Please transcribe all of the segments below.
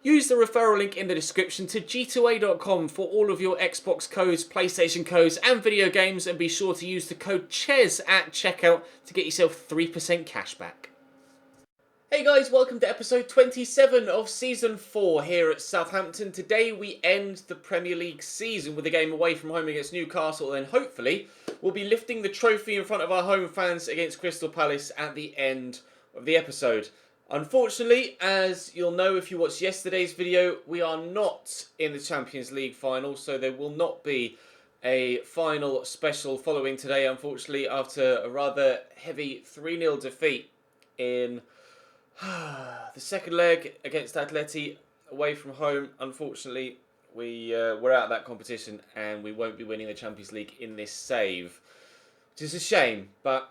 Use the referral link in the description to g2a.com for all of your Xbox codes, PlayStation codes and video games, and be sure to use the code CHES at checkout to get yourself 3% cash back. Hey guys, welcome to episode 27 of Season 4 here at Southampton. Today we end the Premier League season with a game away from home against Newcastle, and hopefully we'll be lifting the trophy in front of our home fans against Crystal Palace at the end of the episode. Unfortunately, as you'll know if you watched yesterday's video, we are not in the Champions League final, so there will not be a final special following today, unfortunately, after a rather heavy 3-0 defeat in the second leg against Atleti away from home. Unfortunately, we're out of that competition and we won't be winning the Champions League in this save, which is a shame, but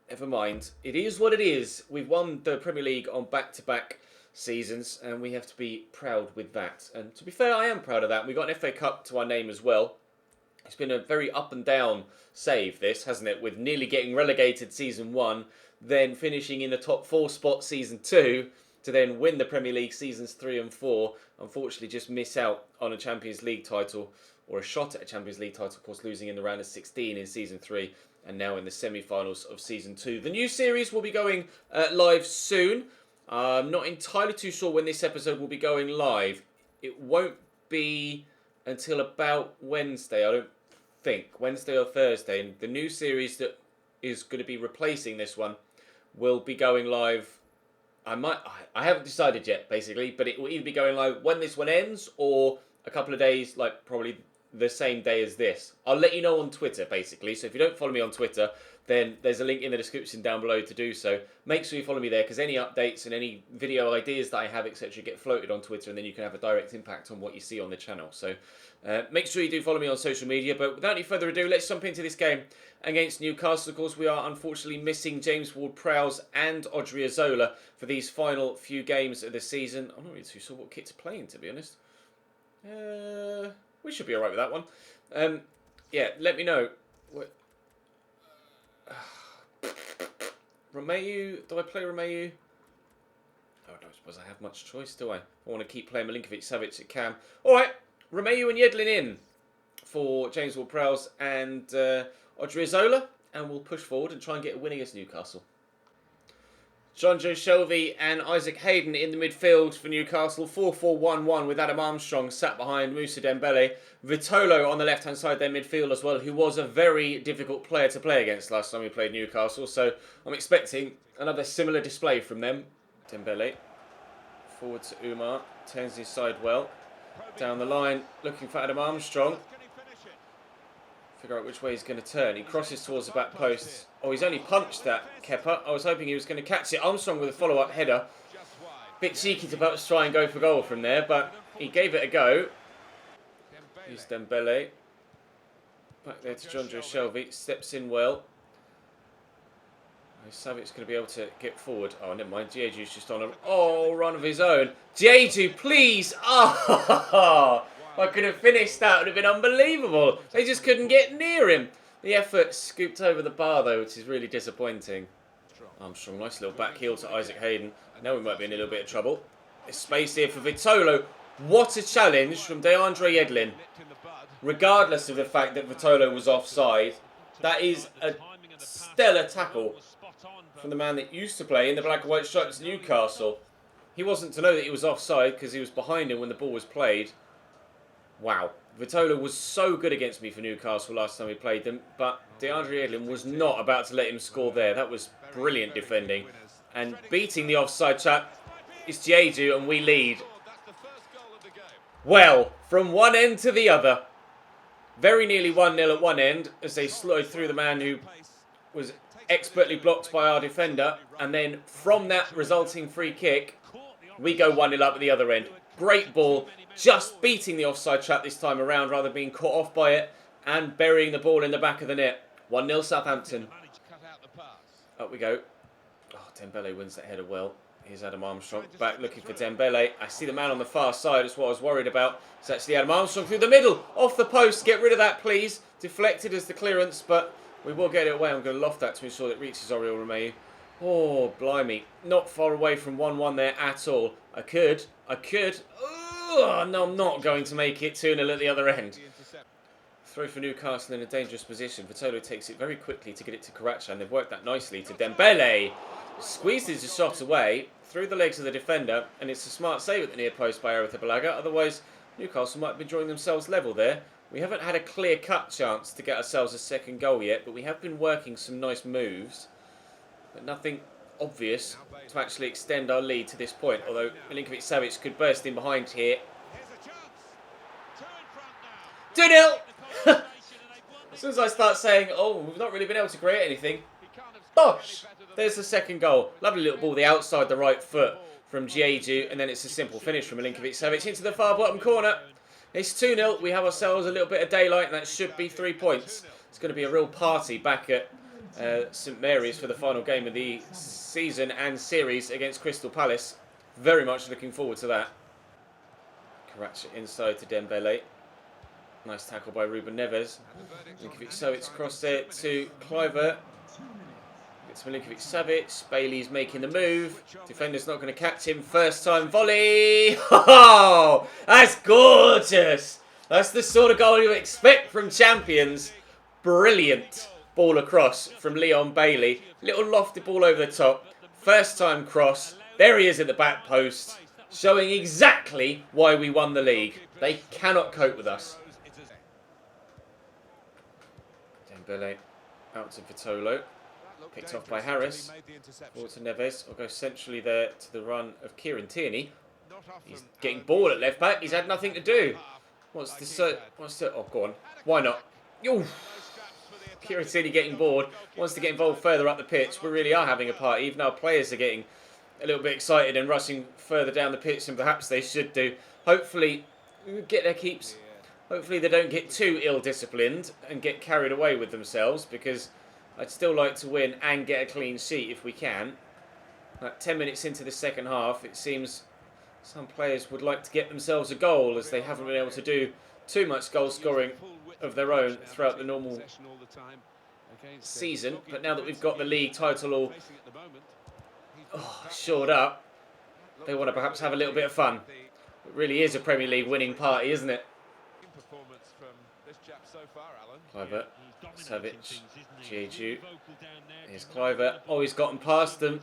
never mind. It is what it is. We've won the Premier League on back-to-back seasons and we have to be proud with that. And to be fair, I am proud of that. We got an FA Cup to our name as well. It's been a very up and down save, this, hasn't it? With nearly getting relegated season 1, then finishing in the top 4 spot season 2, to then win the Premier League seasons 3 and 4. Unfortunately, just miss out on a Champions League title, or a shot at a Champions League title, of course, losing in the round of 16 in season 3, and now in the semi-finals of season 2. The new series will be going live soon. I'm not entirely too sure when this episode will be going live. It won't be until about Wednesday, I don't think. Wednesday or Thursday. And the new series that is going to be replacing this one will be going live. I haven't decided yet, basically, but it will either be going live when this one ends or a couple of days, like probably the same day as this. I'll let you know on Twitter, basically. So if you don't follow me on Twitter, then there's a link in the description down below to do so. Make sure you follow me there, because any updates and any video ideas that I have, etc., get floated on Twitter, and then you can have a direct impact on what you see on the channel. So make sure you do follow me on social media. But without any further ado, let's jump into this game against Newcastle. Of course, we are unfortunately missing James Ward-Prowse and Odriozola for these final few games of the season. I'm not really too sure what kit to play in, to be honest. We should be alright with that one. Yeah, let me know. Romeu, do I play Romeu? Oh, I don't suppose I have much choice, do I? I want to keep playing Milinkovic-Savic at cam. Alright, Romeu and Yedlin in for James Ward-Prowse and Odriozola, and we'll push forward and try and get a win against Newcastle. Jonjo Shelvey and Isaac Hayden in the midfield for Newcastle. 4-4-1-1 with Adam Armstrong sat behind Moussa Dembele. Vitolo on the left-hand side their midfield as well, who was a very difficult player to play against last time we played Newcastle. So I'm expecting another similar display from them. Dembele forward to Umar. Turns his side well. Down the line, looking for Adam Armstrong. Figure out which way he's going to turn. He crosses towards the back post. Oh, he's only punched that, Kepa. I was hoping he was going to catch it. Armstrong with a follow-up header. Bit cheeky to try and go for goal from there, but he gave it a go. Here's Dembele. Back there to Jonjo Shelvey. Steps in well. Savic's going to be able to get forward. Oh, never mind. Dieju's just on a run of his own. Dieju, please! Oh! If I could have finished that, it would have been unbelievable. They just couldn't get near him. The effort scooped over the bar, though, which is really disappointing. Armstrong, nice little back heel to Isaac Hayden. Now we might be in a little bit of trouble. There's space here for Vitolo. What a challenge from DeAndre Yedlin. Regardless of the fact that Vitolo was offside, that is a stellar tackle from the man that used to play in the black and white stripes Newcastle. He wasn't to know that he was offside because he was behind him when the ball was played. Wow. Vitolo was so good against me for Newcastle last time we played them, but DeAndre Yedlin was not about to let him score there. That was brilliant defending. And beating the offside chap is Dieju, and we lead. Well, from one end to the other. Very nearly 1-0 at one end as they slowed through the man who was expertly blocked by our defender. And then from that resulting free kick, we go 1-0 up at the other end. Great ball, just beating the offside trap this time around rather than being caught off by it and burying the ball in the back of the net. 1-0 Southampton. Up we go. Oh, Dembele wins that header well. Here's Adam Armstrong back looking for Dembele. I see the man on the far side. That's what I was worried about. It's actually Adam Armstrong through the middle. Off the post. Get rid of that, please. Deflected as the clearance, but we will get it away. I'm going to loft that to ensure that it reaches Oriol Romeu. Oh, blimey. Not far away from 1-1 there at all. I could. Oh, no, I'm not going to make it 2-0 at the other end. Throw for Newcastle in a dangerous position. Vitolo takes it very quickly to get it to Karacha, and they've worked that nicely to Dembele. Squeezes the shot away through the legs of the defender, and it's a smart save at the near post by Arrizabalaga. Otherwise, Newcastle might be drawing themselves level there. We haven't had a clear-cut chance to get ourselves a second goal yet, but we have been working some nice moves. But nothing obvious to actually extend our lead to this point, although Milinkovic-Savic could burst in behind here. 2-0! As soon as I start saying, oh, we've not really been able to create anything, bosh! There's the second goal. Lovely little ball, the outside the right foot from Gieju, and then it's a simple finish from Milinkovic-Savic into the far bottom corner. It's 2-0. We have ourselves a little bit of daylight, and that should be 3 points. It's going to be a real party back at St Mary's for the final game of the season and series against Crystal Palace. Very much looking forward to that. Karacha inside to Dembele. Nice tackle by Ruben Neves. Milinkovic-Savic cross there to Kluivert. It's Milinkovic-Savic. Bailey's making the move. Defender's not going to catch him. First time volley. Oh, that's gorgeous. That's the sort of goal you expect from champions. Brilliant ball across from Leon Bailey. Little lofted ball over the top. First time cross. There he is at the back post. Showing exactly why we won the league. They cannot cope with us. Dembele out to Vitolo. Picked off by Harris. Forward to Neves. I'll go centrally there to the run of Kieran Tierney. He's getting bored at left back. He's had nothing to do. What's the oh, go on. Why not? Ooh. Kieran Tierney getting bored. Wants to get involved further up the pitch. We really are having a party. Even our players are getting a little bit excited and rushing further down the pitch than perhaps they should do. Hopefully, get their keeps. Hopefully they don't get too ill-disciplined and get carried away with themselves, because I'd still like to win and get a clean sheet if we can. 10 minutes into the second half, it seems some players would like to get themselves a goal, as they haven't been able to do too much goal scoring of their own throughout the normal season. But now that we've got the league title all shored up, they want to perhaps have a little bit of fun. It really is a Premier League winning party, isn't it? Kluivert, Savic, Gieju. Here's Kluivert. Oh, he's gotten past them.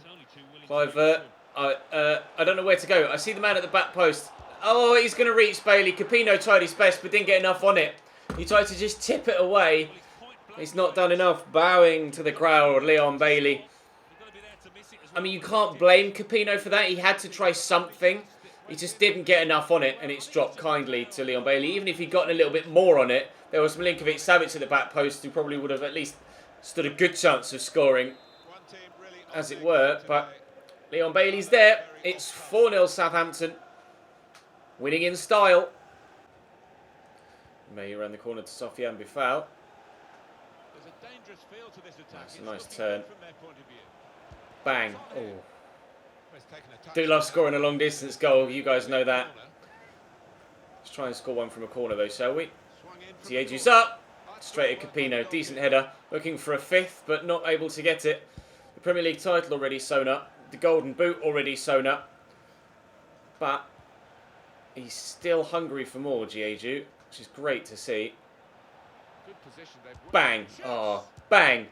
Kluivert. I don't know where to go. I see the man at the back post. Oh, he's going to reach Bailey. Capino tried his best, but didn't get enough on it. He tried to just tip it away. He's not done enough. Bowing to the crowd, Leon Bailey. I mean, you can't blame Capino for that. He had to try something. He just didn't get enough on it, and it's dropped kindly to Leon Bailey. Even if he'd gotten a little bit more on it, there was Milinkovic-Savic at the back post who probably would have at least stood a good chance of scoring, as it were. But Leon Bailey's there. It's 4-0 Southampton. Winning in style. May around the corner to Sofiane Boufal. That's a nice turn. Bang. Oh. Do love scoring a long distance goal. You guys know that. Let's try and score one from a corner though, shall we? Gieju's up. Straight at Capino. Decent header. Looking for a fifth, but not able to get it. The Premier League title already sewn up. The Golden Boot already sewn up. But he's still hungry for more, Gieju, which is great to see. Bang. Oh, bang.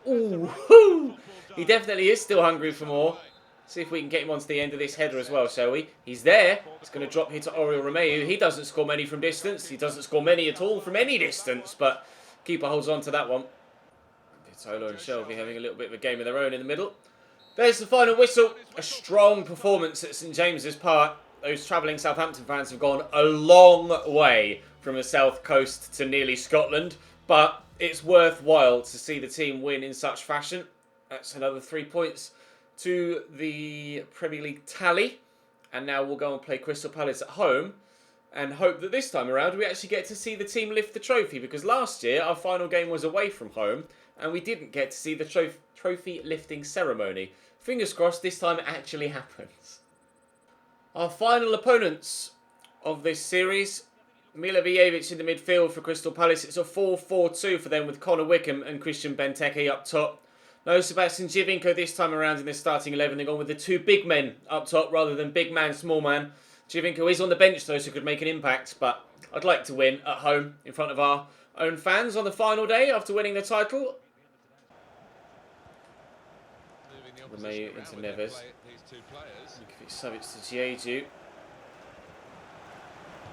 Ooh, hoo. He definitely is still hungry for more. See if we can get him onto the end of this header as well, shall we? He's there. It's going to drop here to Oriol Romeu. He doesn't score many from distance. He doesn't score many at all from any distance, but keeper holds on to that one. Vitolo and Shelby having a little bit of a game of their own in the middle. There's the final whistle. A strong performance at St James's Park. Those travelling Southampton fans have gone a long way from the south coast to nearly Scotland, but it's worthwhile to see the team win in such fashion. That's another 3 points to the Premier League tally. And now we'll go and play Crystal Palace at home and hope that this time around we actually get to see the team lift the trophy, because last year our final game was away from home and we didn't get to see the trophy lifting ceremony. Fingers crossed this time it actually happens. Our final opponents of this series, Milivojevic in the midfield for Crystal Palace. It's a 4-4-2 for them with Connor Wickham and Christian Benteke up top. No Sebastian Giovinco this time around in the starting 11. They've gone with the two big men up top rather than big man, small man. Giovinco is on the bench though, so could make an impact, but I'd like to win at home in front of our own fans on the final day after winning the title. Romeu into Neves. Savic to Diego.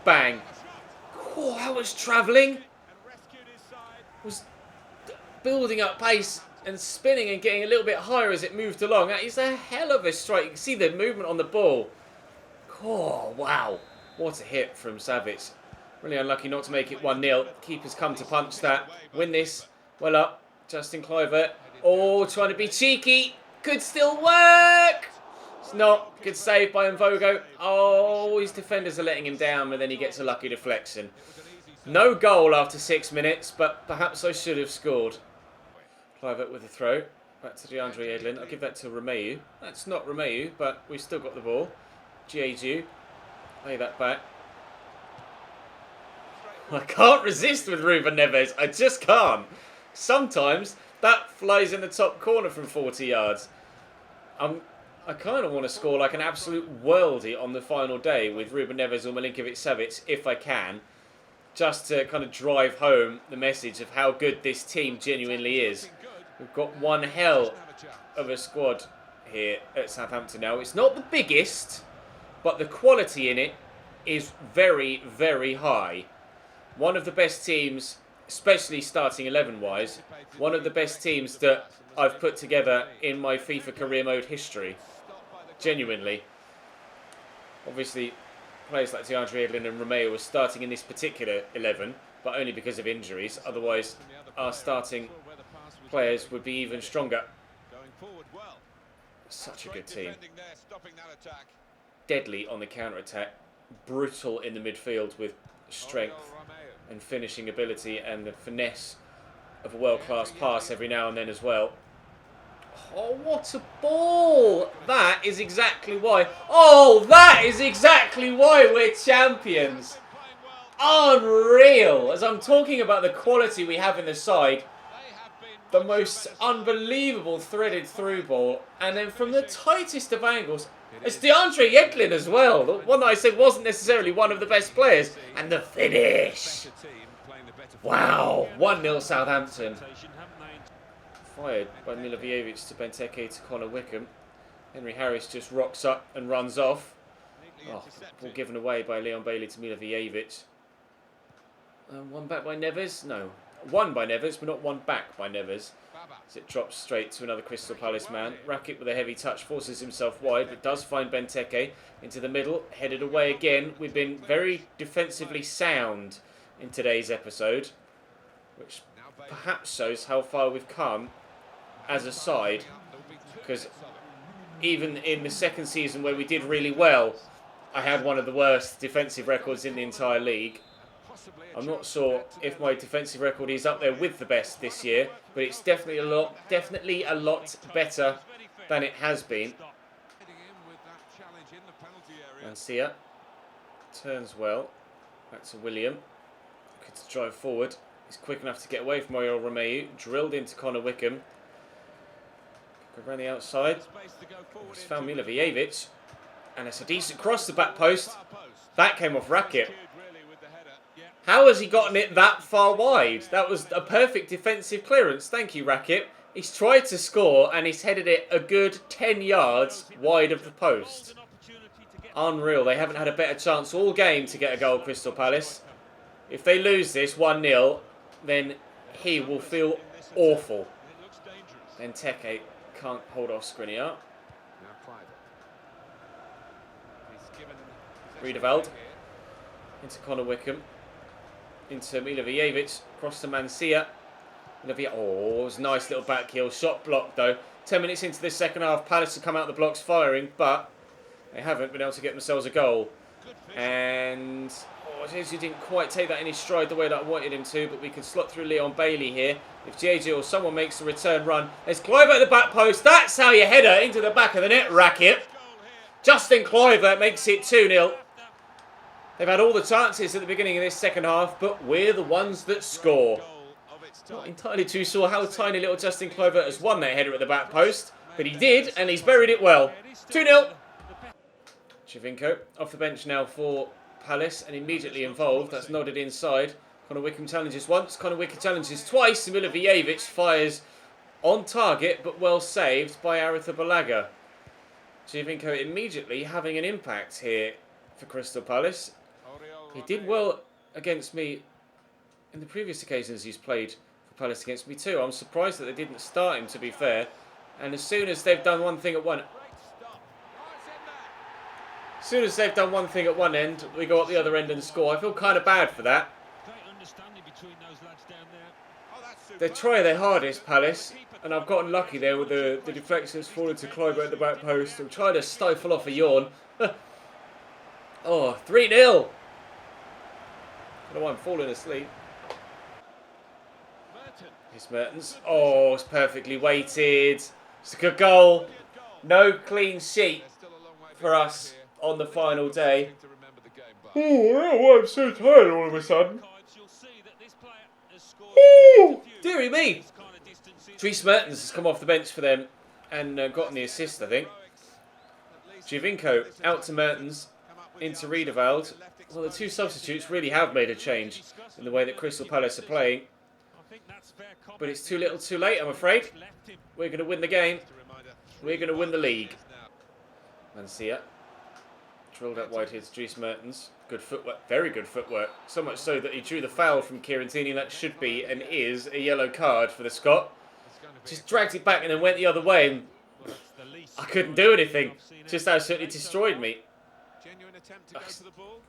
Bang. Oh, that was travelling. Was building up pace and spinning and getting a little bit higher as it moved along. That is a hell of a strike. You can see the movement on the ball. Oh, wow. What a hit from Savic. Really unlucky not to make it 1-0. Keeper's come to punch that. Win this. Well up. Justin Kluivert. Oh, trying to be cheeky. Could still work. It's not. Good save by Mvogo. Oh, his defenders are letting him down, but then he gets a lucky deflection. No goal after 6 minutes, but perhaps I should have scored. Kluivert with a throw. Back to DeAndre Yedlin. I'll give that to Romeu. That's not Romeu, but we've still got the ball. Diego. Lay that back. I can't resist with Ruben Neves. I just can't. Sometimes that flies in the top corner from 40 yards. I kind of want to score like an absolute worldie on the final day with Ruben Neves or Milinkovic-Savic if I can. Just to kind of drive home the message of how good this team genuinely is. We've got one hell of a squad here at Southampton now. It's not the biggest, but the quality in it is very, very high. One of the best teams, especially starting 11-wise, one of the best teams that I've put together in my FIFA career mode history. Genuinely. Obviously, players like DeAndre Yedlin and Romeu were starting in this particular 11, but only because of injuries. Otherwise, our starting players would be even stronger. Such a good team. Deadly on the counter-attack. Brutal in the midfield with strength and finishing ability and the finesse of a world-class pass every now and then as well. Oh, what a ball! That is exactly why. Oh, that is exactly why we're champions. Unreal. As I'm talking about the quality we have in the side, the most unbelievable threaded through ball, and then from the tightest of angles, it's DeAndre Yedlin as well. The one that I said wasn't necessarily one of the best players. And the finish. Wow. 1-0 Southampton. Fired by Milivojevic to Benteke to Connor Wickham. Henry Harris just rocks up and runs off. Oh, ball given away by Leon Bailey to Milivojevic. One back by Neves? No. One by Neves, but not one back by Neves. As it drops straight to another Crystal Palace man. Rakic with a heavy touch forces himself wide, but does find Benteke into the middle. Headed away again. We've been very defensively sound in today's episode, which perhaps shows how far we've come as a side, because even in the second season where we did really well, I had one of the worst defensive records in the entire league. I'm not sure if my defensive record is up there with the best this year, but it's definitely a lot better than it has been. Mancia turns well, back to William, good to drive forward. He's quick enough to get away from Oriol Romeu, drilled into Connor Wickham. Go around the outside. He's found Milivojevic, and it's a decent cross to back post. That came off Rakic. How has he gotten it that far wide? That was a perfect defensive clearance. Thank you, Rakic. He's tried to score and he's headed it a good 10 yards wide of the post. Unreal. They haven't had a better chance all game to get a goal, Crystal Palace. If they lose this 1-0, then he will feel awful. Then Teke can't hold off Skriniar. Riedewald into Connor Wickham. Into Milivojevic, across to Mancia. Oh, it was a nice little back heel. Shot blocked though. 10 minutes into this second half, Palace have come out the blocks firing, but they haven't been able to get themselves a goal. And Jesus didn't quite take that in his stride the way that I wanted him to, but we can slot through Leon Bailey here. If JJ or someone makes the return run, there's Kluivert at the back post. That's how you header into the back of the net, Rakic. Justin Kluivert makes it 2-0. They've had all the chances at the beginning of this second half, but we're the ones that score. Not entirely too sure how tiny little Justin Kluivert has won that header at the back post, but he did, and he's buried it well. 2-0. Giovinco off the bench now for Palace and immediately involved. That's nodded inside. Conor Wickham challenges once. Conor Wickham challenges twice. Milivojevic fires on target but well saved by Arrizabalaga. Giovinco immediately having an impact here for Crystal Palace. He did well against me in the previous occasions he's played for Palace against me too. I'm surprised that they didn't start him, to be fair. And as soon as they've done one thing at one end, we go up the other end and score. I feel kind of bad for that. They try their hardest, Palace, and I've gotten lucky there with the deflections falling to Kleiber at the back post. I'm trying to stifle off a yawn. Oh, 3-0. I don't know why I'm falling asleep. Here's Mertens. Oh, it's perfectly weighted. It's a good goal. No clean sheet for us on the final day. Oh, I'm so tired all of a sudden. Oh, dearie me. Dries Mertens has come off the bench for them and gotten the assist, I think. Giovinco out to Mertens, into Riedewald. Well, the two substitutes really have made a change in the way that Crystal Palace are playing. But it's too little too late, I'm afraid. We're going to win the game. We're going to win the league. Mancia. Drilled up wide here to Dries Mertens. Good footwork. Very good footwork. So much so that he drew the foul from Kieran. That should be and is a yellow card for the Scot. Just dragged it back and then went the other way. And I couldn't do anything. Just absolutely destroyed me.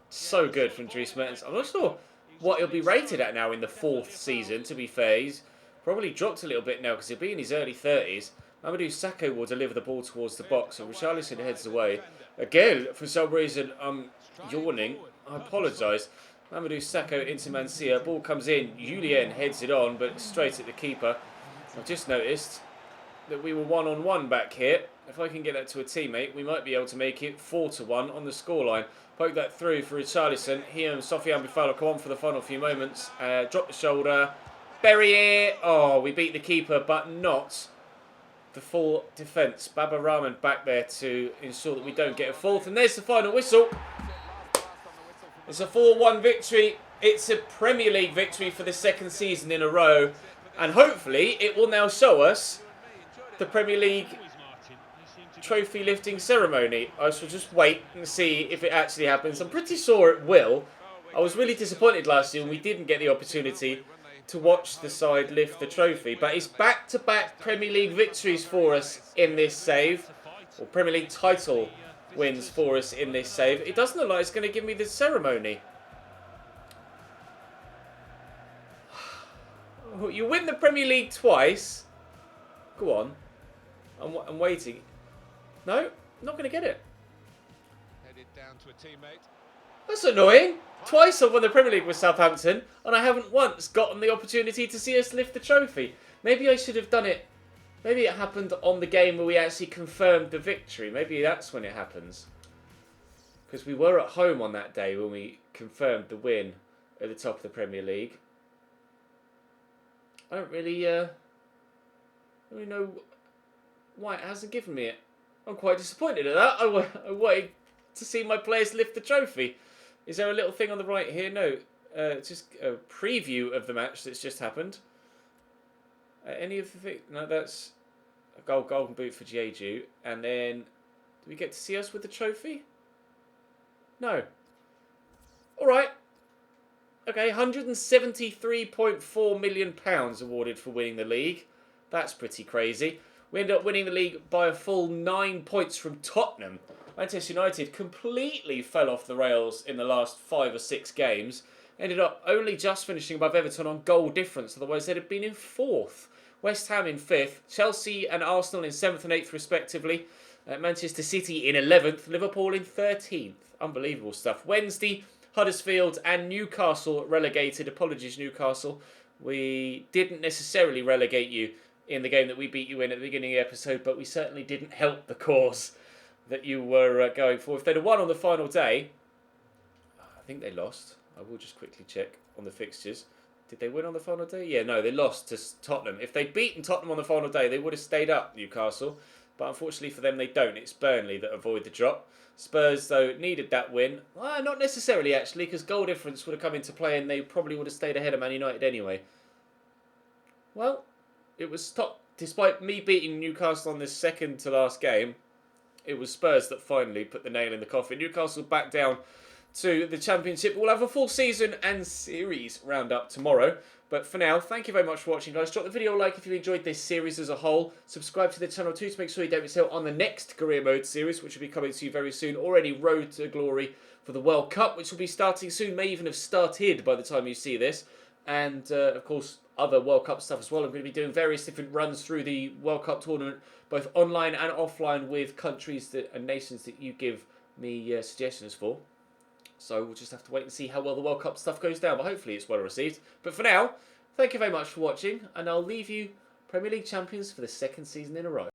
So good from Dries Mertens. I'm not sure what he'll be rated at now in the 4th season, to be fair. He's probably dropped a little bit now because he'll be in his early 30s. Mamadou Sakho will deliver the ball towards the box, and Richarlison heads away. Again, for some reason, I'm yawning. I apologise. Mamadou Sakho into Mancia. Ball comes in. Julien heads it on, but straight at the keeper. I've just noticed that we were 1-on-1 back here. If I can get that to a teammate, we might be able to make it 4-1 on the scoreline. Poke that through for Richarlison. He and Sofiane Buffalo come on for the final few moments. Drop the shoulder. Bury it. Oh, we beat the keeper, but not the full defence. Baba Rahman back there to ensure that we don't get a fourth. And there's the final whistle. It's a 4-1 victory. It's a Premier League victory for the 2nd season in a row. And hopefully it will now show us the Premier League trophy lifting ceremony. I shall just wait and see if it actually happens. I'm pretty sure it will. I was really disappointed last year when we didn't get the opportunity to watch the side lift the trophy. But it's back-to-back Premier League victories for us in this save. Or Premier League title wins for us in this save. It doesn't look like it's going to give me the ceremony. You win the Premier League twice. Go on. I'm waiting. No, not going to get it. Headed down to a teammate. That's annoying. Twice I've won the Premier League with Southampton, and I haven't once gotten the opportunity to see us lift the trophy. Maybe I should have done it. Maybe it happened on the game where we actually confirmed the victory. Maybe that's when it happens. Because we were at home on that day when we confirmed the win at the top of the Premier League. I don't really know why it hasn't given me it. I'm quite disappointed at that. I wanted to see my players lift the trophy. Is there a little thing on the right here? No. It's just a preview of the match that's just happened. Any of the things? No, that's a golden boot for Jeju. And then, do we get to see us with the trophy? No. All right. Okay, £173.4 million awarded for winning the league. That's pretty crazy. We end up winning the league by a full 9 points from Tottenham. Manchester United completely fell off the rails in the last 5 or 6 games. Ended up only just finishing above Everton on goal difference. Otherwise, they'd have been in 4th. West Ham in 5th. Chelsea and Arsenal in 7th and 8th, respectively. Manchester City in 11th. Liverpool in 13th. Unbelievable stuff. Wednesday, Huddersfield and Newcastle relegated. Apologies, Newcastle. We didn't necessarily relegate you in the game that we beat you in at the beginning of the episode, but we certainly didn't help the cause that you were going for. If they'd have won on the final day, I think they lost. I will just quickly check on the fixtures. Did they win on the final day? Yeah, no, they lost to Tottenham. If they'd beaten Tottenham on the final day, they would have stayed up, Newcastle. but unfortunately for them they don't. It's Burnley that avoid the drop. Spurs, though, needed that win. Well, not necessarily, actually, because goal difference would have come into play and they probably would have stayed ahead of Man United anyway. Well, it was top. Despite me beating Newcastle on this second to last game, it was Spurs that finally put the nail in the coffin. Newcastle back down to the Championship. We'll have a full season and series roundup tomorrow. But for now, thank you very much for watching, guys. Drop the video a like if you enjoyed this series as a whole. Subscribe to the channel too to make sure you don't miss out on the next Career Mode series, which will be coming to you very soon. Already Road to Glory for the World Cup, which will be starting soon. May even have started by the time you see this. And, of course, other World Cup stuff as well. I'm going to be doing various different runs through the World Cup tournament, both online and offline, with countries and nations that you give me suggestions for. So we'll just have to wait and see how well the World Cup stuff goes down, but hopefully it's well received. But for now, thank you very much for watching, and I'll leave you Premier League champions for the second season in a row.